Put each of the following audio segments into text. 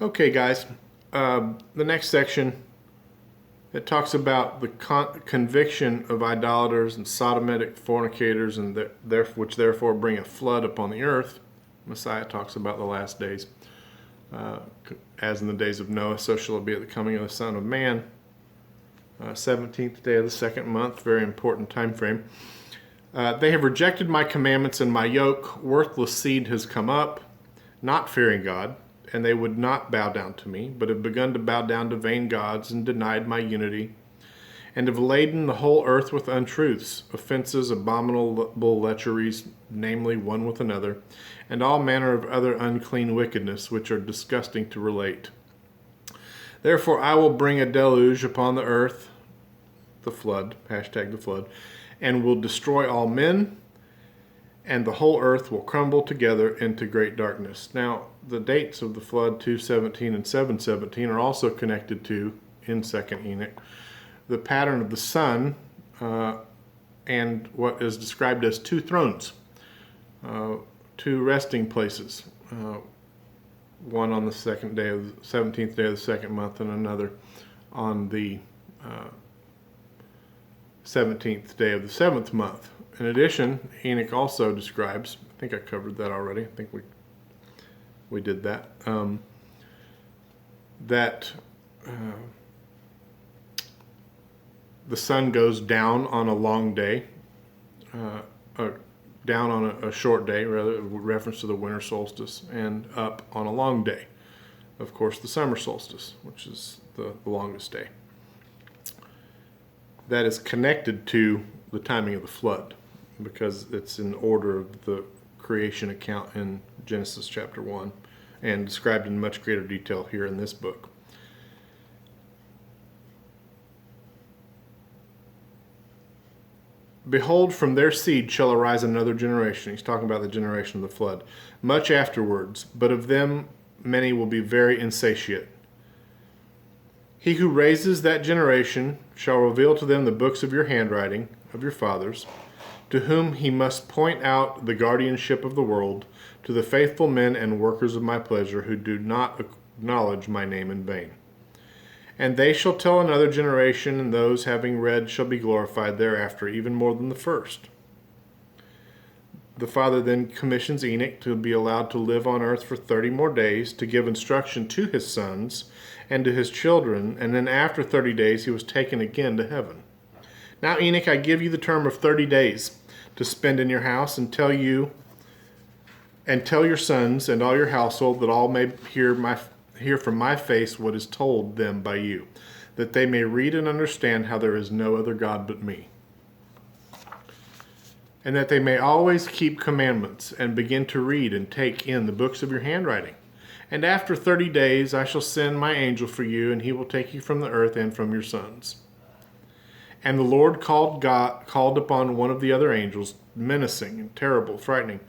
Okay, guys. The next section, it talks about the conviction of idolaters and sodomitic fornicators, and which therefore bring a flood upon the earth. Messiah talks about the last days. As in the days of Noah, so shall it be at the coming of the Son of Man. 17th day of the second month, very important time frame. They have rejected my commandments, and my yoke, worthless seed, has come up, not fearing God, and they would not bow down to me, but have begun to bow down to vain gods and denied my unity, and have laden the whole earth with untruths, offenses, abominable lecheries, namely one with another, and all manner of other unclean wickedness, which are disgusting to relate. Therefore I will bring a deluge upon the earth, the flood, hashtag the flood, and will destroy all men, and the whole earth will crumble together into great darkness. Now, the dates of the flood, 2:17 and 7:17, are also connected to, in 2nd Enoch, the pattern of the sun and what is described as two thrones, two resting places, one on the 17th day of the second month, and another on the 17th day of the seventh month. In addition, Enoch also describes, I think I covered that already, I think we did that, that the sun goes down on a long day, down on a short day, rather, with reference to the winter solstice, and up on a long day. Of course, the summer solstice, which is the longest day. That is connected to the timing of the flood, because it's in order of the creation account in Genesis chapter 1, and described in much greater detail here in this book. Behold, from their seed shall arise another generation. He's talking about the generation of the flood. Much afterwards, but of them many will be very insatiate. He who raises that generation shall reveal to them the books of your handwriting, of your fathers, to whom he must point out the guardianship of the world, to the faithful men and workers of my pleasure, who do not acknowledge my name in vain. And they shall tell another generation, and those having read shall be glorified thereafter, even more than the first. The Father then commissions Enoch to be allowed to live on earth for 30 more days, to give instruction to his sons and to his children, and then after 30 days he was taken again to heaven. Now, Enoch, I give you the term of 30 days to spend in your house, and tell your sons and all your household, that all may hear from my face what is told them by you, that they may read and understand how there is no other God but me, and that they may always keep commandments and begin to read and take in the books of your handwriting. And after 30 days I shall send my angel for you, and he will take you from the earth and from your sons. And the Lord called upon one of the other angels, menacing and terrible, frightening,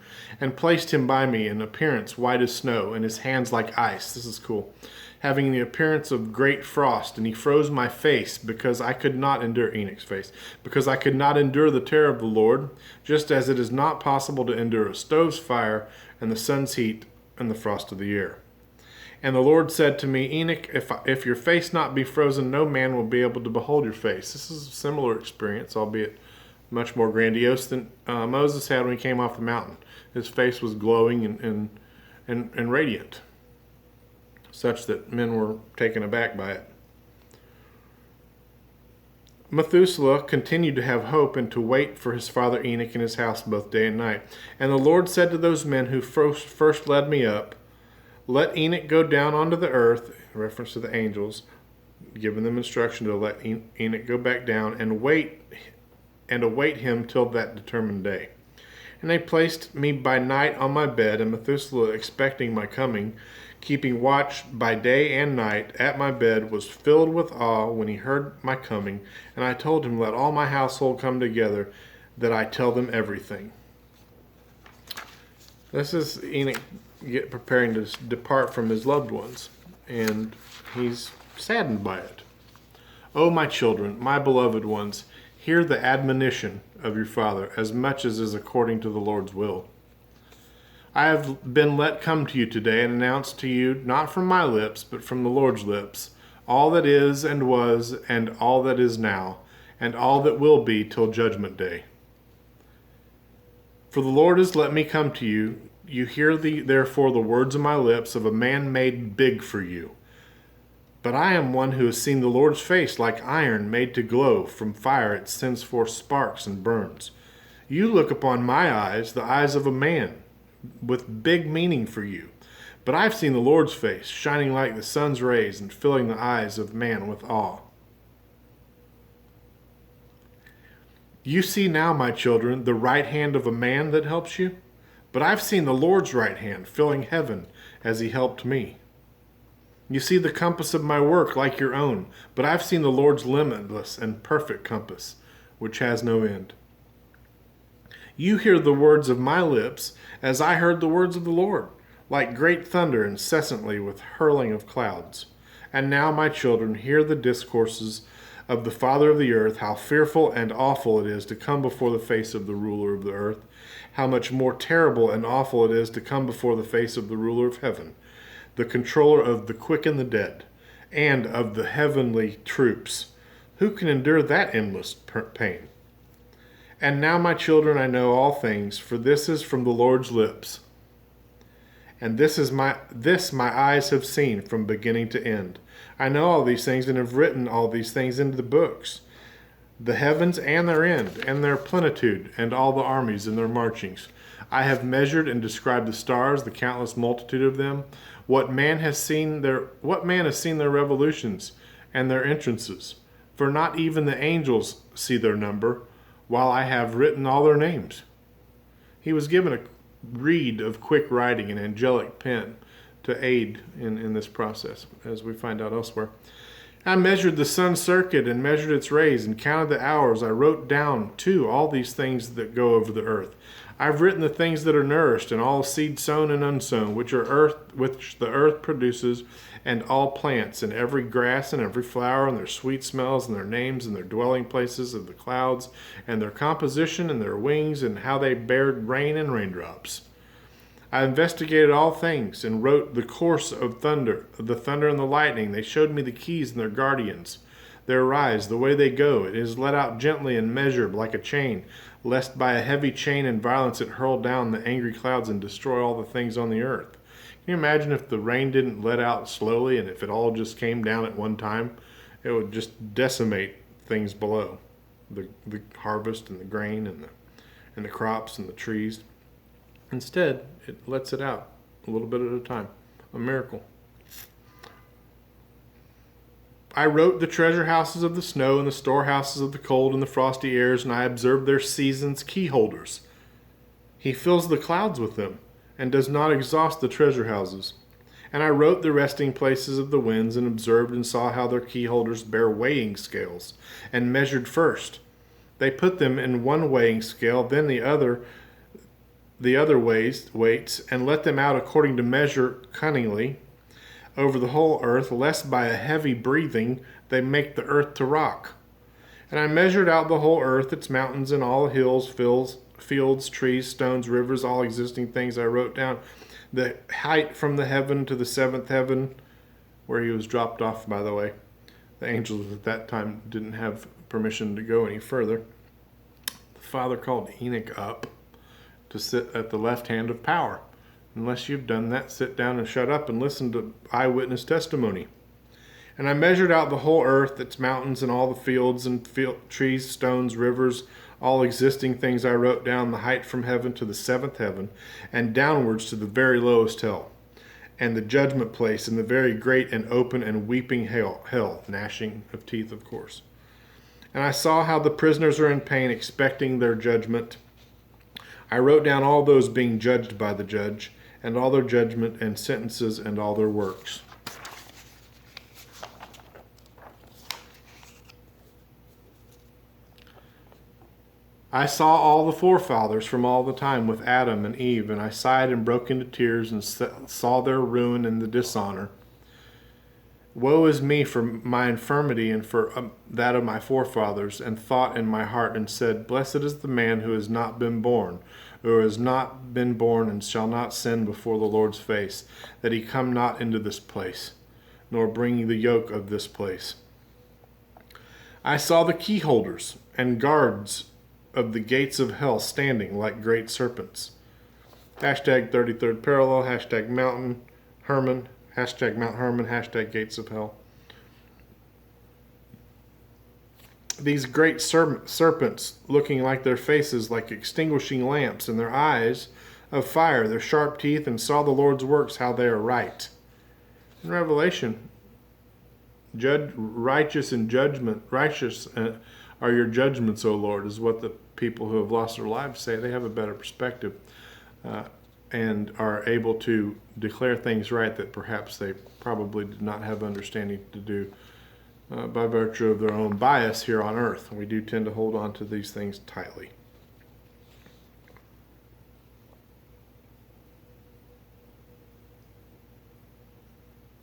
and placed him by me in appearance white as snow, and his hands like ice. This is cool. Having the appearance of great frost, and he froze my face, because I could not endure Enoch's face, because I could not endure the terror of the Lord, just as it is not possible to endure a stove's fire, and the sun's heat, and the frost of the air. And the Lord said to me, Enoch, if your face not be frozen, no man will be able to behold your face. This is a similar experience, albeit much more grandiose than Moses had when he came off the mountain. His face was glowing and radiant, such that men were taken aback by it. Methuselah continued to have hope and to wait for his father Enoch in his house both day and night. And the Lord said to those men who first led me up, let Enoch go down onto the earth, in reference to the angels, giving them instruction to let Enoch go back down and await him till that determined day. And they placed me by night on my bed, and Methuselah, expecting my coming, keeping watch by day and night at my bed, was filled with awe when he heard my coming. And I told him, let all my household come together, that I tell them everything. This is Enoch preparing to depart from his loved ones, and he's saddened by it. O my children, my beloved ones, hear the admonition of your father, as much as is according to the Lord's will. I have been let come to you today and announce to you, not from my lips, but from the Lord's lips, all that is and was, and all that is now, and all that will be till judgment day. For the Lord has let me come to you. You hear therefore the words of my lips of a man made big for you. But I am one who has seen the Lord's face like iron made to glow. From fire it sends forth sparks and burns. You look upon my eyes, the eyes of a man, with big meaning for you. But I've seen the Lord's face, shining like the sun's rays and filling the eyes of man with awe. You see now, my children, the right hand of a man that helps you, but I've seen the Lord's right hand filling heaven as he helped me. You see the compass of my work like your own, but I've seen the Lord's limitless and perfect compass, which has no end. You hear the words of my lips as I heard the words of the Lord, like great thunder incessantly with hurling of clouds. And now, my children, hear the discourses of the Father of the earth, how fearful and awful it is to come before the face of the ruler of the earth, how much more terrible and awful it is to come before the face of the ruler of heaven, the controller of the quick and the dead, and of the heavenly troops. Who can endure that endless pain? And now, my children, I know all things, for this is from the Lord's lips. And this my eyes have seen from beginning to end. I know all these things and have written all these things into the books, the heavens and their end, and their plenitude, and all the armies and their marchings. I have measured and described the stars, the countless multitude of them. What man has seen their revolutions and their entrances? For not even the angels see their number, while I have written all their names. He was given a reed of quick writing, an angelic pen, to aid in this process, as we find out elsewhere. I measured the sun's circuit and measured its rays and counted the hours. I wrote down, too, all these things that go over the earth. I've written the things that are nourished, and all seed sown and unsown, which the earth produces, and all plants, and every grass and every flower, and their sweet smells, and their names, and their dwelling places of the clouds, and their composition, and their wings, and how they bear rain and raindrops. I investigated all things, and wrote the course of the thunder and the lightning. They showed me the keys and their guardians, their rise, the way they go. It is let out gently and measured like a chain, lest by a heavy chain and violence it hurl down the angry clouds and destroy all the things on the earth. Can you imagine if the rain didn't let out slowly, and if it all just came down at one time? It would just decimate things below, the harvest and the grain and the crops and the trees. Instead, it lets it out a little bit at a time. A miracle. I wrote the treasure houses of the snow and the storehouses of the cold and the frosty airs, and I observed their seasons' key holders. He fills the clouds with them, and does not exhaust the treasure houses. And I wrote the resting places of the winds, and observed and saw how their key holders bear weighing scales, and measured first. They put them in one weighing scale, then the other weights, and let them out according to measure cunningly over the whole earth, lest by a heavy breathing they make the earth to rock. And I measured out the whole earth, its mountains and all hills, fields, trees, stones, rivers, all existing things. I wrote down the height from the heaven to the seventh heaven, where he was dropped off, by the way. The angels at that time didn't have permission to go any further. The Father called Enoch up to sit at the left hand of power. Unless you've done that, sit down and shut up and listen to eyewitness testimony. And I measured out the whole earth, its mountains and all the fields and trees, stones, rivers, all existing things. I wrote down the height from heaven to the seventh heaven, and downwards to the very lowest hell, and the judgment place, and the very great and open and weeping hell, gnashing of teeth, of course. And I saw how the prisoners are in pain, expecting their judgment. I wrote down all those being judged by the judge, and all their judgment and sentences and all their works. I saw all the forefathers from all the time with Adam and Eve, and I sighed and broke into tears and saw their ruin and the dishonor. Woe is me for my infirmity and for that of my forefathers, and thought in my heart and said, Blessed is the man who has not been born, who has not been born and shall not sin before the Lord's face, that he come not into this place, nor bring the yoke of this place. I saw the key holders and guards of the gates of hell standing like great serpents. Hashtag 33rd parallel, hashtag Mount Hermon, hashtag gates of hell. These great serpents, looking like their faces like extinguishing lamps, and their eyes of fire, their sharp teeth, and saw the Lord's works, how they are right. In Revelation, righteous are your judgments, O Lord, is what the people who have lost their lives say. They have a better perspective and are able to declare things right that perhaps they probably did not have understanding to do by virtue of their own bias here on earth. We do tend to hold on to these things tightly.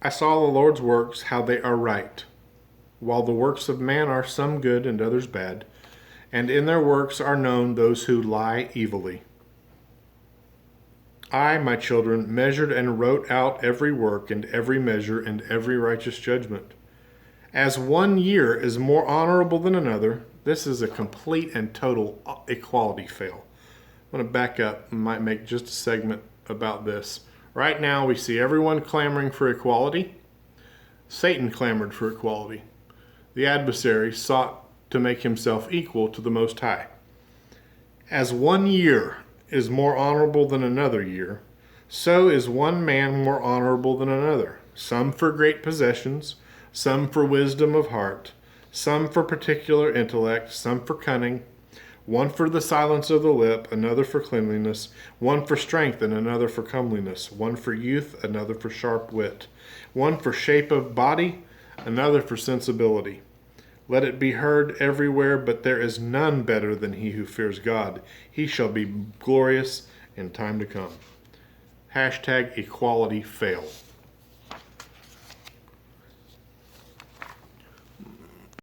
I saw the Lord's works, how they are right, while the works of man are some good and others bad, and in their works are known those who lie evilly. I, my children, measured and wrote out every work and every measure and every righteous judgment. As 1 year is more honorable than another, this is a complete and total equality fail. I'm going to back up and might make just a segment about this. Right now we see everyone clamoring for equality. Satan clamored for equality. The adversary sought to make himself equal to the Most High. As 1 year is more honorable than another year, so is one man more honorable than another, some for great possessions, some for wisdom of heart, some for particular intellect, some for cunning, one for the silence of the lip, another for cleanliness, one for strength and another for comeliness, one for youth, another for sharp wit, one for shape of body, another for sensibility. Let it be heard everywhere, but there is none better than he who fears God. He shall be glorious in time to come. Hashtag equality fail.